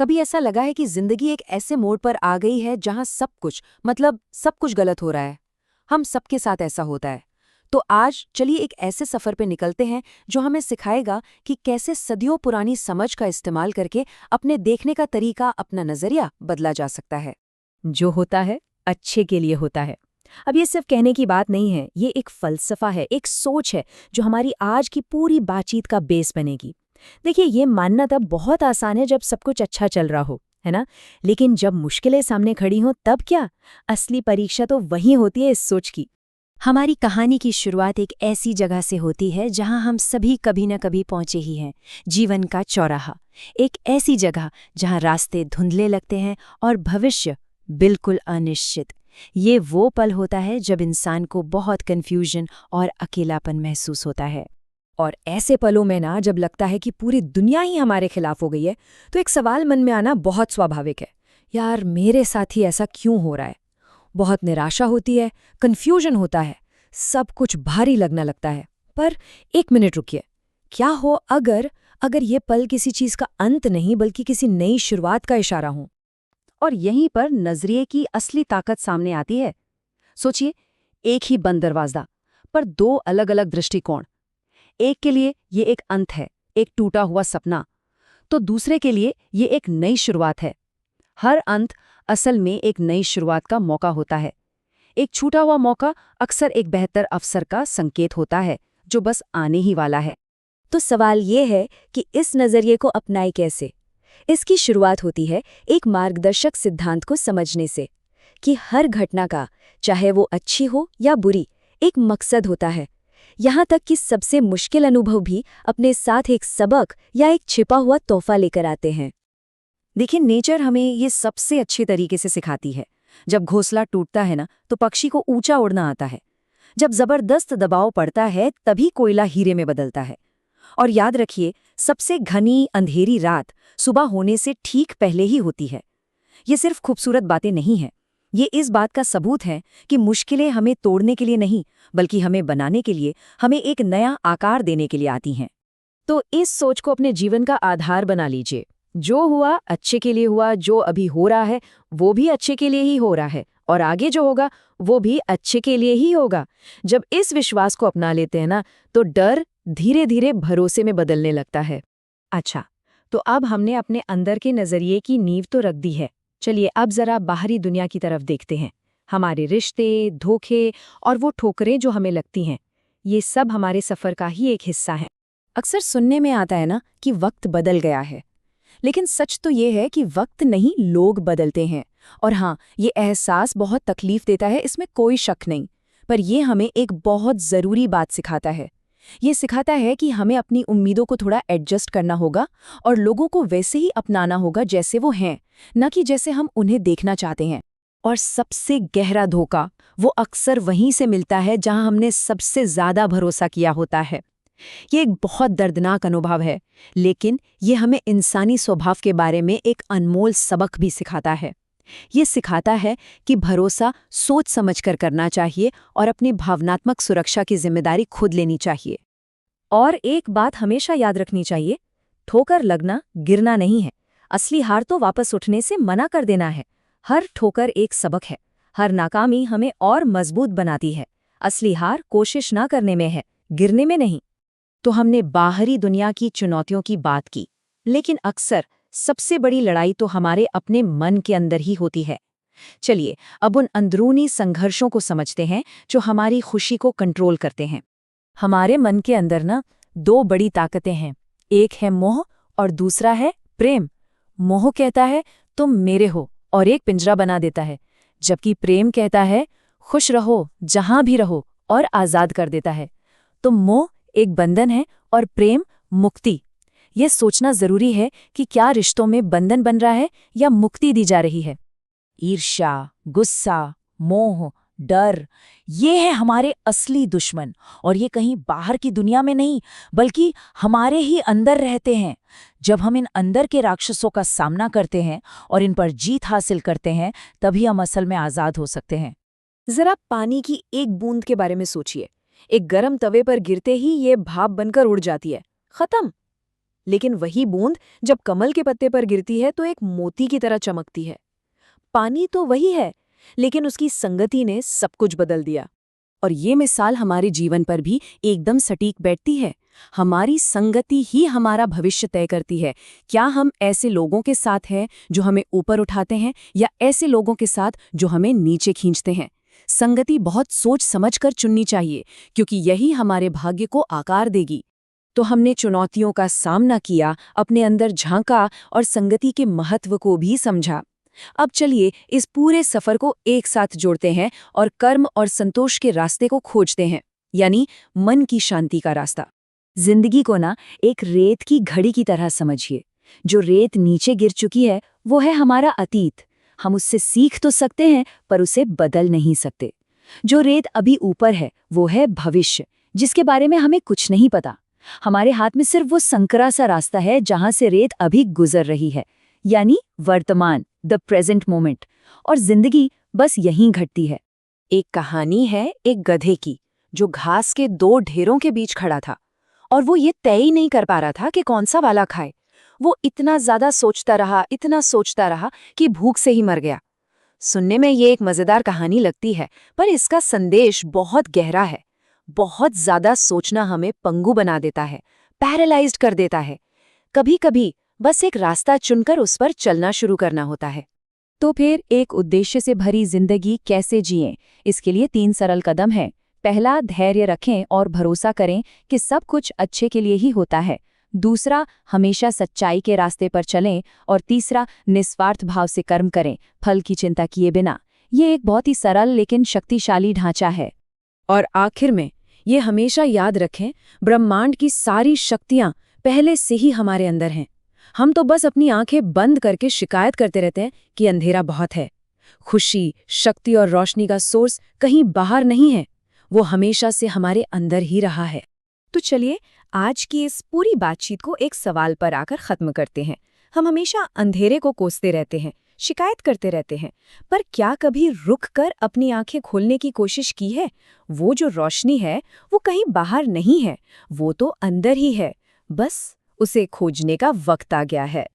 कभी ऐसा लगा है कि जिंदगी एक ऐसे मोड़ पर आ गई है जहां सब कुछ गलत हो रहा है। हम सबके साथ ऐसा होता है। तो आज चलिए एक ऐसे सफर पे निकलते हैं जो हमें सिखाएगा कि कैसे सदियों पुरानी समझ का इस्तेमाल करके अपने देखने का तरीका, अपना नजरिया बदला जा सकता है। जो होता है अच्छे के लिए होता है। अब ये सिर्फ कहने की बात नहीं है, ये एक फलसफा है, एक सोच है जो हमारी आज की पूरी बातचीत का बेस बनेगी। देखिए, ये मानना तब बहुत आसान है जब सब कुछ अच्छा चल रहा हो, है ना? लेकिन जब मुश्किलें सामने खड़ी हों तब क्या? असली परीक्षा तो वहीं होती है इस सोच की। हमारी कहानी की शुरुआत एक ऐसी जगह से होती है जहां हम सभी कभी न कभी पहुंचे ही हैं। जीवन का चौराहा, एक ऐसी जगह जहां रास्ते धुंधले लगते हैं और भविष्य बिल्कुल अनिश्चित। ये वो पल होता है जब इंसान को बहुत कन्फ्यूजन और अकेलापन महसूस होता है। और ऐसे पलों में ना, जब लगता है कि पूरी दुनिया ही हमारे खिलाफ हो गई है, तो एक सवाल मन में आना बहुत स्वाभाविक है। यार, मेरे साथ ही ऐसा क्यों हो रहा है? बहुत निराशा होती है, कन्फ्यूजन होता है, सब कुछ भारी लगने लगता है। पर एक मिनट रुकिए, क्या हो अगर अगर ये पल किसी चीज का अंत नहीं बल्कि किसी नई शुरुआत का इशारा हो? और यहीं पर नजरिए की असली ताकत सामने आती है। सोचिए, एक ही बंद दरवाजा पर दो अलग अलग दृष्टिकोण। एक के लिए ये एक अंत है, एक टूटा हुआ सपना, तो दूसरे के लिए ये एक नई शुरुआत है। हर अंत असल में एक नई शुरुआत का मौका होता है। एक छूटा हुआ मौका अक्सर एक बेहतर अवसर का संकेत होता है जो बस आने ही वाला है। तो सवाल ये है कि इस नज़रिए को अपनाए कैसे? इसकी शुरुआत होती है एक मार्गदर्शक सिद्धांत को समझने से कि हर घटना का, चाहे वो अच्छी हो या बुरी, एक मकसद होता है। यहाँ तक कि सबसे मुश्किल अनुभव भी अपने साथ एक सबक या एक छिपा हुआ तोहफा लेकर आते हैं। देखिए, नेचर हमें ये सबसे अच्छे तरीके से सिखाती है। जब घोंसला टूटता है ना, तो पक्षी को ऊंचा उड़ना आता है। जब जबरदस्त दबाव पड़ता है तभी कोयला हीरे में बदलता है। और याद रखिए, सबसे घनी अंधेरी रात सुबह होने से ठीक पहले ही होती है। ये सिर्फ खूबसूरत बातें नहीं हैं, ये इस बात का सबूत है कि मुश्किलें हमें तोड़ने के लिए नहीं, बल्कि हमें बनाने के लिए, हमें एक नया आकार देने के लिए आती हैं। तो इस सोच को अपने जीवन का आधार बना लीजिए। जो हुआ अच्छे के लिए हुआ, जो अभी हो रहा है वो भी अच्छे के लिए ही हो रहा है, और आगे जो होगा वो भी अच्छे के लिए ही होगा। जब इस विश्वास को अपना लेते हैं ना, तो डर धीरे धीरे भरोसे में बदलने लगता है। अच्छा, तो अब हमने अपने अंदर के नजरिए की नींव तो रख दी है। चलिए अब जरा बाहरी दुनिया की तरफ देखते हैं। हमारे रिश्ते, धोखे और वो ठोकरें जो हमें लगती हैं, ये सब हमारे सफर का ही एक हिस्सा है। अक्सर सुनने में आता है ना कि वक्त बदल गया है, लेकिन सच तो ये है कि वक्त नहीं, लोग बदलते हैं। और हाँ, ये एहसास बहुत तकलीफ देता है, इसमें कोई शक नहीं। पर ये हमें एक बहुत ज़रूरी बात सिखाता है। ये सिखाता है कि हमें अपनी उम्मीदों को थोड़ा एडजस्ट करना होगा और लोगों को वैसे ही अपनाना होगा जैसे वो हैं, न कि जैसे हम उन्हें देखना चाहते हैं। और सबसे गहरा धोखा वो अक्सर वहीं से मिलता है जहां हमने सबसे ज़्यादा भरोसा किया होता है। ये एक बहुत दर्दनाक अनुभव है, लेकिन ये हमें इंसानी स्वभाव के बारे में एक अनमोल सबक भी सिखाता है। ये सिखाता है कि भरोसा सोच समझकर करना चाहिए और अपनी भावनात्मक सुरक्षा की जिम्मेदारी खुद लेनी चाहिए। और एक बात हमेशा याद रखनी चाहिए, ठोकर लगना गिरना नहीं है। असली हार तो वापस उठने से मना कर देना है। हर ठोकर एक सबक है, हर नाकामी हमें और मजबूत बनाती है। असली हार कोशिश ना करने में है, गिरने में नहीं। तो हमने बाहरी दुनिया की चुनौतियों की बात की, लेकिन अक्सर सबसे बड़ी लड़ाई तो हमारे अपने मन के अंदर ही होती है। चलिए अब उन अंदरूनी संघर्षों को समझते हैं जो हमारी खुशी को कंट्रोल करते हैं। हमारे मन के अंदर ना दो बड़ी ताकतें हैं, एक है मोह और दूसरा है प्रेम। मोह कहता है तुम मेरे हो और एक पिंजरा बना देता है, जबकि प्रेम कहता है खुश रहो जहां भी रहो और आजाद कर देता है। तो मोह एक बंधन है और प्रेम मुक्ति। यह सोचना जरूरी है कि क्या रिश्तों में बंधन बन रहा है या मुक्ति दी जा रही है। ईर्ष्या, गुस्सा, मोह, डर, ये है हमारे असली दुश्मन, और ये कहीं बाहर की दुनिया में नहीं बल्कि हमारे ही अंदर रहते हैं। जब हम इन अंदर के राक्षसों का सामना करते हैं और इन पर जीत हासिल करते हैं, तभी हम असल में आजाद हो सकते हैं। जरा पानी की एक बूंद के बारे में सोचिए। एक गर्म तवे पर गिरते ही ये भाप बनकर उड़ जाती है, खत्म। लेकिन वही बूंद जब कमल के पत्ते पर गिरती है तो एक मोती की तरह चमकती है। पानी तो वही है, लेकिन उसकी संगति ने सब कुछ बदल दिया। और ये मिसाल हमारे जीवन पर भी एकदम सटीक बैठती है। हमारी संगति ही हमारा भविष्य तय करती है। क्या हम ऐसे लोगों के साथ हैं जो हमें ऊपर उठाते हैं, या ऐसे लोगों के साथ जो हमें नीचे खींचते हैं? संगति बहुत सोच समझकर चुननी चाहिए, क्योंकि यही हमारे भाग्य को आकार देगी। तो हमने चुनौतियों का सामना किया, अपने अंदर झांका और संगति के महत्व को भी समझा। अब चलिए इस पूरे सफर को एक साथ जोड़ते हैं और कर्म और संतोष के रास्ते को खोजते हैं, यानी मन की शांति का रास्ता। जिंदगी को ना एक रेत की घड़ी की तरह समझिए। जो रेत नीचे गिर चुकी है वो है हमारा अतीत। हम उससे सीख तो सकते हैं पर उसे बदल नहीं सकते। जो रेत अभी ऊपर है वो है भविष्य, जिसके बारे में हमें कुछ नहीं पता। हमारे हाथ में सिर्फ वो संकरा सा रास्ता है जहां से रेत अभी गुजर रही है, यानी वर्तमान, द प्रेजेंट मोमेंट। और जिंदगी बस यहीं घटती है। एक कहानी है एक गधे की, जो घास के दो ढेरों के बीच खड़ा था और वो ये तय ही नहीं कर पा रहा था कि कौन सा वाला खाए। वो इतना ज्यादा सोचता रहा, इतना सोचता रहा कि भूख से ही मर गया। सुनने में ये एक मजेदार कहानी लगती है, पर इसका संदेश बहुत गहरा है। बहुत ज्यादा सोचना हमें पंगु बना देता है, पैरालाइज्ड कर देता है। कभी कभी बस एक रास्ता चुनकर उस पर चलना शुरू करना होता है। तो फिर एक उद्देश्य से भरी जिंदगी कैसे जिएं? इसके लिए 3 सरल कदम हैं। पहला, धैर्य रखें और भरोसा करें कि सब कुछ अच्छे के लिए ही होता है। दूसरा, हमेशा सच्चाई के रास्ते पर चलें। और तीसरा, निस्वार्थ भाव से कर्म करें, फल की चिंता किए बिना। ये एक बहुत ही सरल लेकिन शक्तिशाली ढांचा है। और आखिर में ये हमेशा याद रखें, ब्रह्मांड की सारी शक्तियां पहले से ही हमारे अंदर हैं। हम तो बस अपनी आंखें बंद करके शिकायत करते रहते हैं कि अंधेरा बहुत है। खुशी, शक्ति और रोशनी का सोर्स कहीं बाहर नहीं है, वो हमेशा से हमारे अंदर ही रहा है। तो चलिए आज की इस पूरी बातचीत को एक सवाल पर आकर खत्म करते हैं। हम हमेशा अंधेरे को कोसते रहते हैं, शिकायत करते रहते हैं, पर क्या कभी रुक कर अपनी आंखें खोलने की कोशिश की है? वो जो रोशनी है वो कहीं बाहर नहीं है, वो तो अंदर ही है। बस उसे खोजने का वक्त आ गया है।